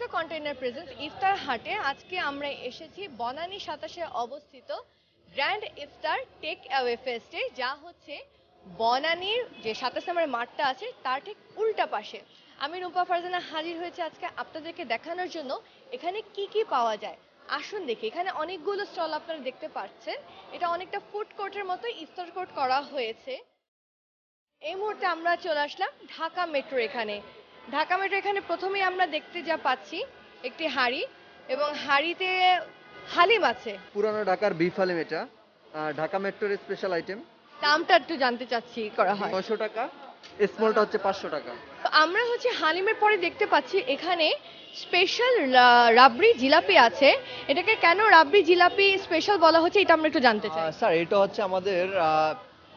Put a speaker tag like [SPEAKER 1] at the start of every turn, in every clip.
[SPEAKER 1] Two container presence ইফতার হাটে আজকে আমরা এসেছি বনানী 27-এ অবস্থিত গ্র্যান্ড ইফতার টেক অ্যাওয়ে ফেস্টে, যা হচ্ছে বনানীর যে 27 নম্বরের মাঠটা আছে তার ঠিক উল্টা পাশে। আমি রূপা ফারজানা হাজির হয়েছে আজকে আপনাদেরকে দেখানোর জন্য এখানে কি কি পাওয়া যায়। আসুন দেখি, এখানে অনেকগুলো স্টল আপনারা দেখতে পাচ্ছেন। এটা অনেকটা ফুড কোর্টের মতো ইফতার কোর্ট করা হয়েছে। এই মুহূর্তে আমরা চলে আসলাম ঢাকা মেট্রো এখানে প্রথমেই আমরা দেখতে যা পাচ্ছি একটি হাঁড়ি, এবং হাঁড়িতে হালিম আছে।
[SPEAKER 2] পুরানো ঢাকার বিফ হালিম, এটা ঢাকা মেট্রোর স্পেশাল আইটেম।
[SPEAKER 1] দামটা একটু জানতে চাচ্ছি করা হয়
[SPEAKER 2] 900 টাকা, স্মলটা হচ্ছে 500 টাকা।
[SPEAKER 1] তো আমরা হচ্ছে হালিমের পরে দেখতে পাচ্ছি এখানে স্পেশাল রাবড়ি জিলাপি আছে। এটাকে কেন রাবড়ি জিলাপি স্পেশাল বলা হচ্ছে এটা আমরা একটু জানতে চাই।
[SPEAKER 2] স্যার, এটা হচ্ছে আমাদের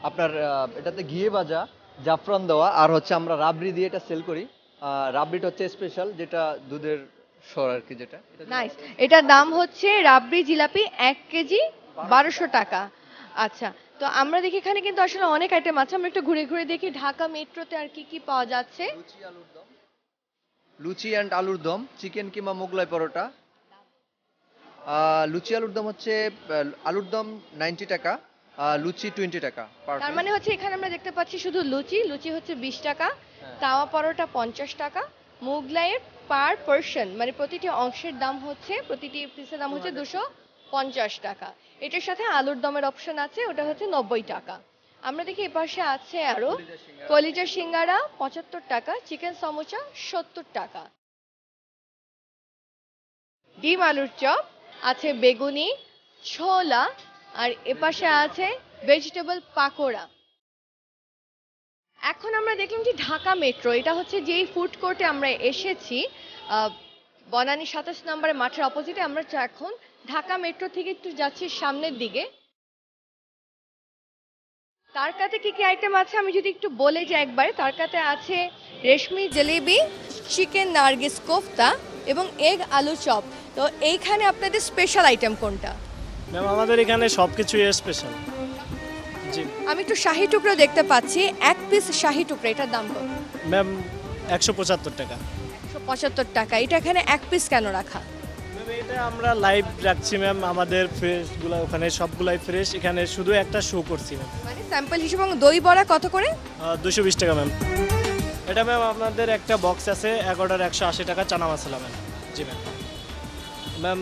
[SPEAKER 2] আপনার এটাতে ঘিয়ে ভাজা, জাফরান দেওয়া, আর হচ্ছে আমরা রাবড়ি দিয়ে এটা সেল করি। রাবড়িটা হচ্ছে স্পেশাল, যেটা দুধের সর আর কি, যেটা
[SPEAKER 1] নাইস। এটার দাম হচ্ছে রাবড়ি জিলাপি 1 কেজি 1200 টাকা। আচ্ছা, তো আমরা দেখি এখানে কিন্তু আসলে অনেক আইটেম আছে। আমরা একটু ঘুরে ঘুরে দেখি ঢাকা মেট্রোতে আর কি কি পাওয়া যাচ্ছে।
[SPEAKER 2] লুচি অ্যান্ড আলুর দম, চিকেন কিমা মোগলাই পরোটা। লুচি আলুর দম হচ্ছে আলুর দম 90 টাকা, লুচি 20 টাকা।
[SPEAKER 1] তার মানে হচ্ছে এখানে আমরা দেখতে পাচ্ছি শুধু লুচি হচ্ছে 20 টাকা, তাওয়া পরোটা 50 টাকা, মোগলাইয়ের পার পার্সন মানে প্রতিটি অংশের দাম হচ্ছে, প্রতিটি পিসের দাম হচ্ছে 250 টাকা। এটার সাথে আলুর দমের অপশন আছে, ওটা হচ্ছে 90 টাকা। আমরা দেখি এপাশে আছে আরো কলিজা সিঙ্গারা 75 টাকা, চিকেন সমোসা 70 টাকা, ডিম আলুর চপ আছে, বেগুনি, ছোলা, আর এপাশে আছে ভেজিটেবল পাকোড়া। এখন আমরা দেখলাম যে ঢাকা মেট্রো, এটা হচ্ছে যেই ফুড কোর্টে আমরা এসেছি বনানী 27 নম্বরের মাঠের অপোজিটে। আমরা এখন ঢাকা মেট্রো থেকে একটু যাচ্ছি সামনের দিকে। তার কাছে কি কি আইটেম আছে আমি যদি একটু বলে যাই একবারে। তার কাছে আছে রেশমি জলেবি, চিকেন নার্গিস কোফতা এবং এগ আলু চপ। তো এইখানে আপনাদের স্পেশাল আইটেম কোনটা?
[SPEAKER 3] ম্যাম আমাদের এখানে সবকিছুই স্পেশাল। জি
[SPEAKER 1] আমি একটু শাহি টুকরো দেখতে পাচ্ছি, 1 পিস শাহি টুকরো, এটার দাম কত?
[SPEAKER 3] ম্যাম 175 টাকা।
[SPEAKER 1] 175 টাকা। এটা এখানে 1 পিস কেন রাখা?
[SPEAKER 3] ম্যাম এটা আমরা লাইভ রাখছি ম্যাম, আমাদের ফ্রেশগুলো ওখানে সবগুলাই ফ্রেশ, এখানে শুধু একটা শো করছি ম্যাম।
[SPEAKER 1] মানে স্যাম্পল হিসেবে। এবং দই বড়া কত করে?
[SPEAKER 3] 220 টাকা ম্যাম। এটা ম্যাম আপনাদের একটা বক্স আছে, 1 অর্ডার 180 টাকা, চানা মশলা ম্যাম। জি ma'am. Ma'am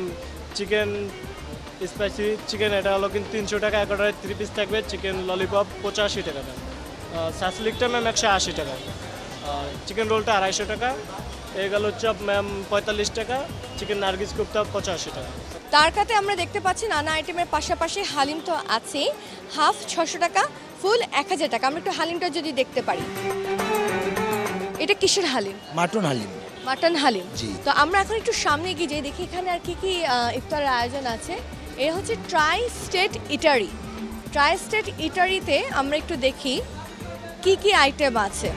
[SPEAKER 3] chicken spicy chicken এটা হলো কিন্তু 300 টাকা, 1 অর্ডারে 3 পিস থাকবে। চিকেন ললিপপ 85 টাকা ম্যাম। সাসলিকটা ম্যাম 180 টাকা। চিকেন রোলটা 250 টাকা। এগ আলুর চপ ম্যাম 45 টাকা। চিকেন নার্গিস কোফতা 85 টাকা।
[SPEAKER 1] তার কাছে আমরা দেখতে পাচ্ছি নানা আইটেমের পাশাপাশি হালিম তো আছে, হাফ 600 টাকা, ফুল 1000 টাকা। আমরা একটু হালিমটা যদি দেখতে পারি। এটা কিসের হালিম?
[SPEAKER 4] মাটন হালিম।
[SPEAKER 1] মাটন হালিম।
[SPEAKER 4] জি।
[SPEAKER 1] তো আমরা এখন একটু সামনে গিয়ে যাই, দেখি এখানে আর কি কি ইফতারের আয়োজন আছে। এটা হচ্ছে ট্রাই স্টেট ইটারি। ট্রাই স্টেট ইটারিতে আমরা একটু দেখি কি কি আইটেম আছে।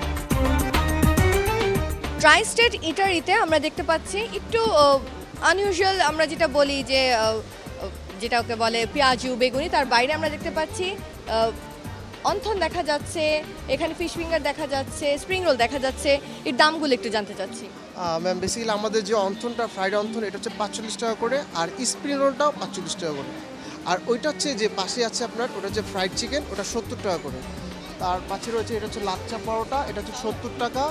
[SPEAKER 1] ট্রাই স্টেট ইটারিতে আমরা দেখতে পাচ্ছি একটু আনইউজুয়াল, আমরা যেটা বলি যে যেটা ওকে বলে পেঁয়াজু বেগুনি, তার বাইরে আমরা দেখতে পাচ্ছি অন্থন দেখা যাচ্ছে, এখানে ফিশ ফিঙ্গার দেখা যাচ্ছে, স্প্রিং রোল দেখা যাচ্ছে। এর দামগুলো একটু জানতে চাচ্ছি।
[SPEAKER 5] ম্যাম বেসিক্যালি আমাদের যে অন্থনটা, ফ্রাইড অন্থন, এটা হচ্ছে 45 টাকা করে, আর স্প্রিং রোলটাও 45 টাকা করে। আর ওইটা হচ্ছে যে পাশে আছে আপনার, ওটা হচ্ছে ফ্রাইড চিকেন, ওটা 70 টাকা করে। তার পাশে রয়েছে এটা হচ্ছে লাচ্চা পরোটা, এটা হচ্ছে 70 টাকা।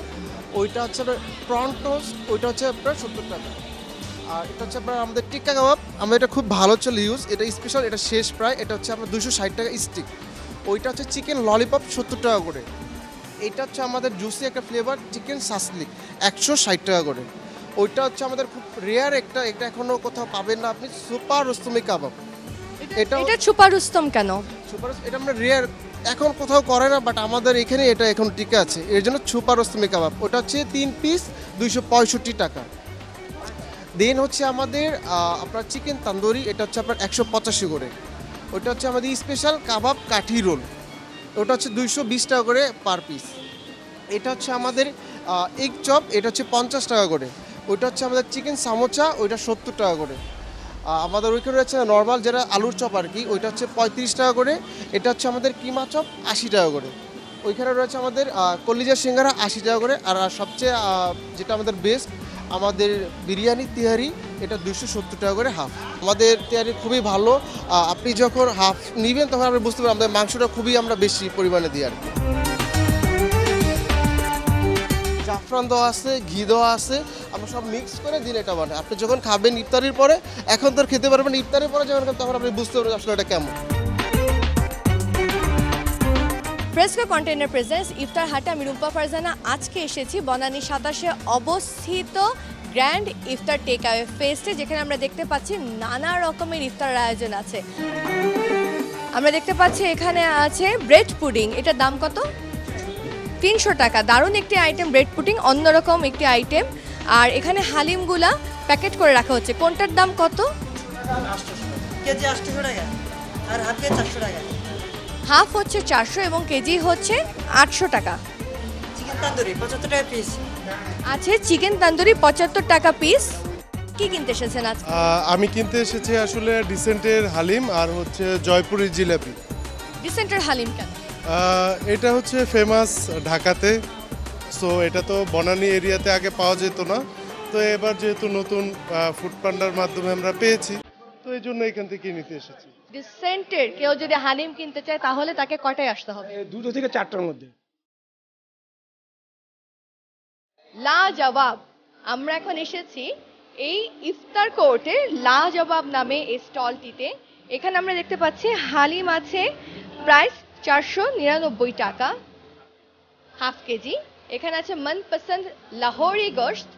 [SPEAKER 5] ওইটা হচ্ছে আপনার প্রন টোস্ট, ওইটা হচ্ছে আপনার 70 টাকা। আর এটা হচ্ছে আপনার আমাদের টিক্কা কাবাব, আমরা এটা খুব ভালো চলে ইউজ, এটা স্পেশাল, এটা শেষ প্রায়, এটা হচ্ছে আপনার 260 টাকা স্টিক। ওইটা হচ্ছে চিকেন ললিপপ 70 টাকা করে। এইটা হচ্ছে আমাদের জুসি একটা ফ্লেভার চিকেন সাসলিক 160 টাকা করে। ওইটা হচ্ছে আমাদের খুব রেয়ার একটা, এটা এখনও কোথাও পাবেন না আপনি, সুপার রুস্তমি কাবাব।
[SPEAKER 1] এটা সুপার রুস্তম কেন?
[SPEAKER 5] সুপার, এটা আমরা রেয়ার, এখন কোথাও করে না, বাট আমাদের এখানে এটা এখন টিকে আছে, এর জন্য সুপার রুস্তমি কাবাব। ওটা হচ্ছে 3 পিস 265 টাকা। দেন হচ্ছে আমাদের আপনার চিকেন তান্দুরি, এটা হচ্ছে আপনার 185 করে। ওটা হচ্ছে আমাদের স্পেশাল কাবাব কাঠি রোল, ওটা হচ্ছে 220 টাকা করে পার পিস। এটা হচ্ছে আমাদের এগ চপ, এটা হচ্ছে 50 টাকা করে। ওইটা হচ্ছে আমাদের চিকেন সামোচা, ওইটা 70 টাকা করে। আমাদের ওইখানে রয়েছে নর্মাল যেটা আলুর চপ আর কি, ওইটা হচ্ছে 35 টাকা করে। এটা হচ্ছে আমাদের কিমা চপ 80 টাকা করে। ওইখানে রয়েছে আমাদের কলিজা সিঙ্গারা 80 টাকা করে। আর সবচেয়ে যেটা আমাদের বেস্ট আমাদের বিরিয়ানি তেহারি এটা 270 টাকা করে হাফ। আমাদের তেহারি খুবই ভালো। আপনি যখন হাফ নিবেন তখন আপনি বুঝতে পারবেন আমাদের মাংসটা খুবই আমরা বেশি পরিমাণে দিই আর কি। জাফরান দেওয়া আছে, ঘি দেওয়া আছে, আমরা সব মিক্স করে দিন এটা বানাই। আপনি যখন খাবেন ইফতারির পরে, এখন তো আর খেতে পারবেন, ইফতারের পরে যখন খাবেন তখন আপনি বুঝতে পারবেন আসলে এটা কেমন।
[SPEAKER 1] ফ্রেস্কো কন্টেইনার প্রেজেন্স ইফতার হাটে আমি রুম্পা ফারজানা আজকে এসেছি বনানী 27-এ অবস্থিত গ্র্যান্ড ইফতার টেক অ্যাওয়ে ফেস্টে, যেখানে আমরা দেখতে পাচ্ছি নানা রকমের ইফতার আয়োজন আছে। আমরা দেখতে পাচ্ছি এখানে আছে ব্রেড পুডিং, এটার দাম কত? 300 টাকা। দারুণ একটি আইটেম ব্রেড পুডিং, অন্যরকম একটি আইটেম। আর এখানে হালিমগুলা প্যাকেট করে রাখা হচ্ছে, কোনটার দাম কত?
[SPEAKER 4] কেজি 800 টাকা আর হাফ কেজি 400 টাকা।
[SPEAKER 1] হাফ হচ্ছে 400 এবং কেজি হচ্ছে 800 টাকা।
[SPEAKER 4] চিকেন তান্দুরি 75 টাকা পিস
[SPEAKER 1] আছে চিকেন তান্দুরি 75 টাকা পিস। কি কিনতে এসেছেন আজ?
[SPEAKER 6] আমি কিনতে এসেছি আসলে ডিসেন্টের হালিম আর হচ্ছে জয়পুরের জিলাপি।
[SPEAKER 1] ডিসেন্টার হালিম কেন?
[SPEAKER 6] এটা হচ্ছে ফেমাস ঢাকাতে, সো এটা তো বনানী এরিয়াতে আগে পাওয়া যেত না, তো এবার যেহেতু নতুন ফুড পান্ডার মাধ্যমে আমরা পেয়েছি, তো এই জন্য এখান থেকে নিতে এসেছি।
[SPEAKER 1] ডিসেন্টের কেউ যদি হালিম কিনতে চায় তাহলে তাকে কয়টায় আসতে হবে?
[SPEAKER 7] 2 থেকে 4টার মধ্যে।
[SPEAKER 1] লাজবাব, আমরা এখন এসেছি এই ইফতার কোর্টে লাজবাব নামে এই স্টলটিতে। এখানে আমরা দেখতে পাচ্ছি হালিম আছে প্রাইস 499 টাকা হাফ কেজি। এখানে আছে মনপসন্দ লাহোরি গোশত,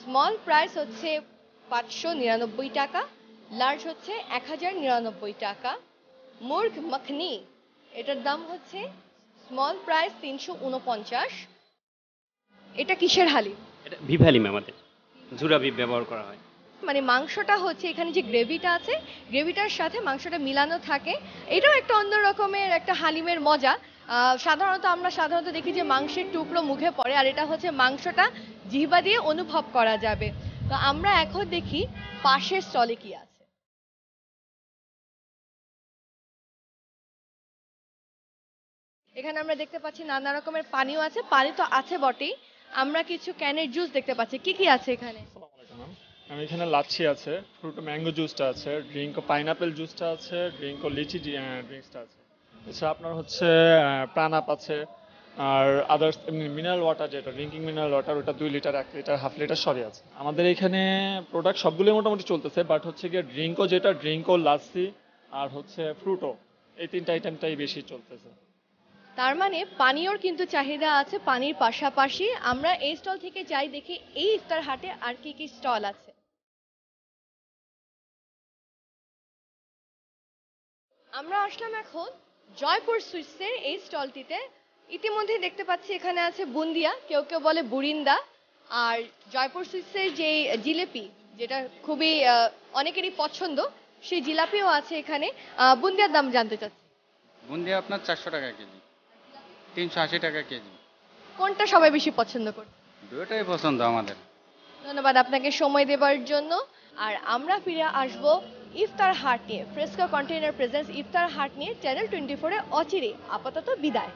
[SPEAKER 1] স্মল প্রাইস হচ্ছে 599 টাকা, লার্জ হচ্ছে 1099 টাকা। মুর্গ মখনি, এটার দাম হচ্ছে স্মল প্রাইস 349। এটা কিসের হালিম?
[SPEAKER 8] এটা বিফ হালিম, আমাদের ঝুরা বিফ ব্যবহার করা হয়।
[SPEAKER 1] মানে মাংসটা হচ্ছে এখানে যে গ্রেভিটা আছে, গ্রেভিটার সাথে মাংসটা মিলানো থাকে। এটাও একটা অন্য রকমের একটা হালিমের মজা। আমরা সাধারণত দেখি যে মাংসের টুকরো মুখে পড়ে, আর এটা হচ্ছে মাংসটা জিহ্বা দিয়ে অনুভব করা যাবে। তো আমরা এখন দেখি পাশের স্টলে কি আছে। এখানে আমরা দেখতে পাচ্ছি নানা রকমের পানিও আছে, পানি তো আছে বটেই, আমরা কিছু ক্যানের জুস দেখতে পাচ্ছি। কি কি আছে এখানে?
[SPEAKER 9] আমি এখানে লাচ্ছি আছে, ফ্রুটো ম্যাঙ্গো জুসটা আছে, ড্রিঙ্কো পাইনাপেল জুসটা আছে, ড্রিঙ্কো লিচি ড্রিঙ্কসটা আছে। এছাড়া আপনার হচ্ছে প্রাণ আপ আছে, আর আদার্স মিনারেল ওয়াটার, যেটা ড্রিঙ্কিং মিনারেল ওয়াটার, ওটা 2 লিটার 1 লিটার হাফ লিটার সবই আছে। আমাদের এখানে প্রোডাক্ট সবগুলোই মোটামুটি চলতেছে, বাট হচ্ছে গিয়ে ড্রিঙ্কো যেটা, ড্রিঙ্কো লাচ্ছি আর হচ্ছে ফ্রুটো, এই 3টা আইটেমটাই বেশি চলতেছে।
[SPEAKER 1] তার মানে পানীয়র কিন্তু চাহিদা আছে। পানির পাশাপাশি আমরা এই স্টল থেকে যাই, দেখি এই ইফতার হাটে আর কি কি স্টল আছে। আমরা আসলাম এখন জয়পুর সুইটসের এই স্টলটিতে। ইতিমধ্যে দেখতে পাচ্ছি এখানে আছে বুন্দিয়া, কেউ কেউ বলে বুরিন্দা, আর জয়পুর সুইটসের যে জিলেপি, যেটা খুবই অনেকেরই পছন্দ, সেই জিলাপিও আছে এখানে। বুন্দিয়ার দাম জানতে চাচ্ছি।
[SPEAKER 10] বুন্দিয়া আপনার 400 টাকা কেজি, 380 টাকা কেজি।
[SPEAKER 1] কোনটা সবাই বেশি পছন্দ করে?
[SPEAKER 10] দুটোই পছন্দ আমাদের।
[SPEAKER 1] ধন্যবাদ আপনাকে সময় দেওয়ার জন্য। আর আমরা ফিরে আসব ইফতার হাট নিয়ে। ফ্রেস্কো কন্টেইনার প্রেজেন্স ইফতার হাট নিয়ে চ্যানেল 24-এ অচিরে। আপাতত বিদায়।